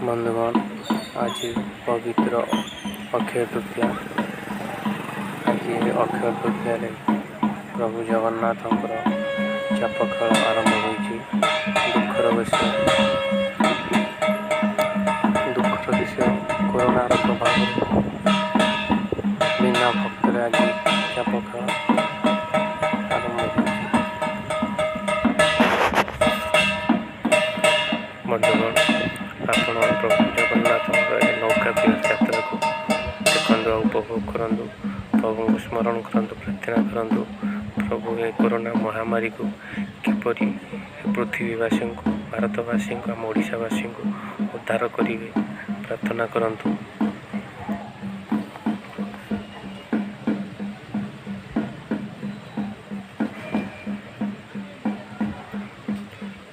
ବନ୍ଧୁଗଣ, ଆଜି ପବିତ୍ର ଅକ୍ଷୟ ତୃତୀୟା। ଆଜି ଅକ୍ଷୟ ତୃତୀୟାରେ ପ୍ରଭୁ ଜଗନ୍ନାଥଙ୍କର ଚାପ ଖେଳ ଆରମ୍ଭ ହୋଇଛି। ଦୁଃଖର ବିଷୟ କରୋନାର ପ୍ରଭାବରେ ବିନା ଭକ୍ତରେ ଆଜି ଚାପ ଖେଳ ଆରମ୍ଭ ହୋଇଛି। ବନ୍ଧୁଗଣ, ଆପଣ ପ୍ରଭୁ ଜଗନ୍ନାଥଙ୍କର ଏ ନୌକା ବିହାର ଯାତ୍ରାକୁ ଦେଖନ୍ତୁ ଆଉ ଉପଭୋଗ କରନ୍ତୁ। ପ୍ରଭୁଙ୍କୁ ସ୍ମରଣ କରନ୍ତୁ, ପ୍ରାର୍ଥନା କରନ୍ତୁ। ପ୍ରଭୁ ଏ କରୋନା ମହାମାରୀକୁ କିପରି ପୃଥିବୀବାସୀଙ୍କୁ, ଭାରତବାସୀଙ୍କୁ, ଆମ ଓଡ଼ିଶାବାସୀଙ୍କୁ ଉଦ୍ଧାର କରିବେ, ପ୍ରାର୍ଥନା କରନ୍ତୁ।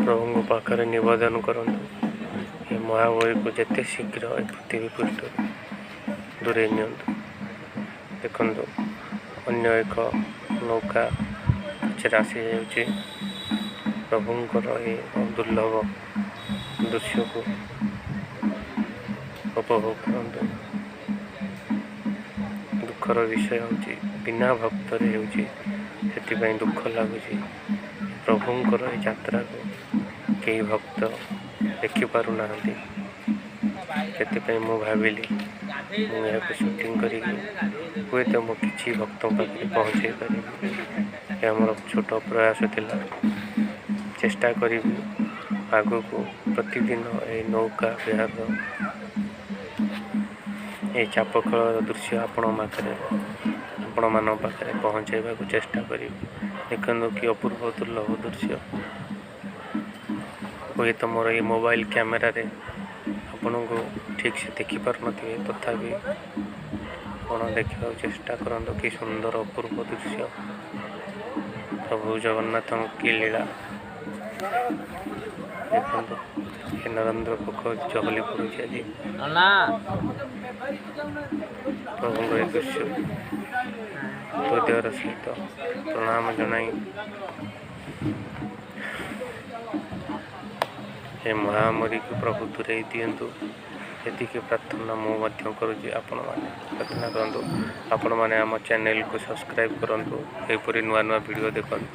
ପ୍ରଭୁଙ୍କ ପାଖରେ ନିବେଦନ କରନ୍ତୁ, ଏ ମହାମାରୀକୁ ଯେତେ ଶୀଘ୍ର ଏ ପୃଥିବୀ ପୃଷ୍ଠରୁ ଦୂରେଇ ନିଅନ୍ତୁ। ଦେଖନ୍ତୁ, ଅନ୍ୟ ଏକ ନୌକା ପଛରେ ଆସିଯାଉଛି। ପ୍ରଭୁଙ୍କର ଏ ଦୁର୍ଲଭ ଦୃଶ୍ୟକୁ ଉପଭୋଗ କରନ୍ତୁ। ଦୁଃଖର ବିଷୟ ହେଉଛି ବିନା ଭକ୍ତରେ ହେଉଛି, ସେଥିପାଇଁ ଦୁଃଖ ଲାଗୁଛି। ପ୍ରଭୁଙ୍କର ଏ ଯାତ୍ରାକୁ କେହି ଭକ୍ତ ଦେଖିପାରୁନାହାନ୍ତି। ସେଥିପାଇଁ ମୁଁ ଭାବିଲି ମୁଁ ଏହାକୁ ସୁଟିଂ କରିକି ହୁଏତ ମୁଁ କିଛି ଭକ୍ତଙ୍କ ପାଖରେ ପହଞ୍ଚାଇ ପାରିବି। ଏ ଆମର ଛୋଟ ପ୍ରୟାସ ଥିଲା। ଚେଷ୍ଟା କରିବି ଆଗକୁ ପ୍ରତିଦିନ ଏହି ନୌକା ବିହାରର ଏହି ଚାପ ଖେଳର ଦୃଶ୍ୟ ଆପଣମାନଙ୍କ ପାଖରେ ପହଞ୍ଚାଇବାକୁ ଚେଷ୍ଟା କରିବି। ଦେଖନ୍ତୁ କି ଅପୂର୍ବ ଦୁର୍ଲଭ ଦୃଶ୍ୟ। ହୁଏତ ମୋର ଏହି ମୋବାଇଲ କ୍ୟାମେରାରେ ଆପଣଙ୍କୁ ଠିକ୍ ସେ ଦେଖିପାରୁନଥିବେ, ତଥାପି ଆପଣ ଦେଖିବାକୁ ଚେଷ୍ଟା କରନ୍ତୁ। କି ସୁନ୍ଦର ଅପୂର୍ବ ଦୃଶ୍ୟ, ପ୍ରଭୁ ଜଗନ୍ନାଥଙ୍କ କି ଲୀଳା। ଦେଖନ୍ତୁ, ଏ ନରେନ୍ଦ୍ର ପୋଖରୀ ଚହଲି ପଡ଼ୁଛି ଆଜି ପ୍ରଭୁଙ୍କ ଏ ଦୃଶ୍ୟ ହୃଦୟର ସହିତ ପ୍ରଣାମ ଜଣାଇ ଏ ମହାମାରୀକୁ ପ୍ରଭୁ ଦୂରେଇ ଦିଅନ୍ତୁ, ଏତିକି ପ୍ରାର୍ଥନା ମୁଁ ମଧ୍ୟ କରୁଛି। ଆପଣମାନେ ପ୍ରାର୍ଥନା କରନ୍ତୁ। ଆପଣମାନେ ଆମ ଚ୍ୟାନେଲକୁ ସବସ୍କ୍ରାଇବ୍ କରନ୍ତୁ, ଏହିପରି ନୂଆ ନୂଆ ଭିଡ଼ିଓ ଦେଖନ୍ତୁ।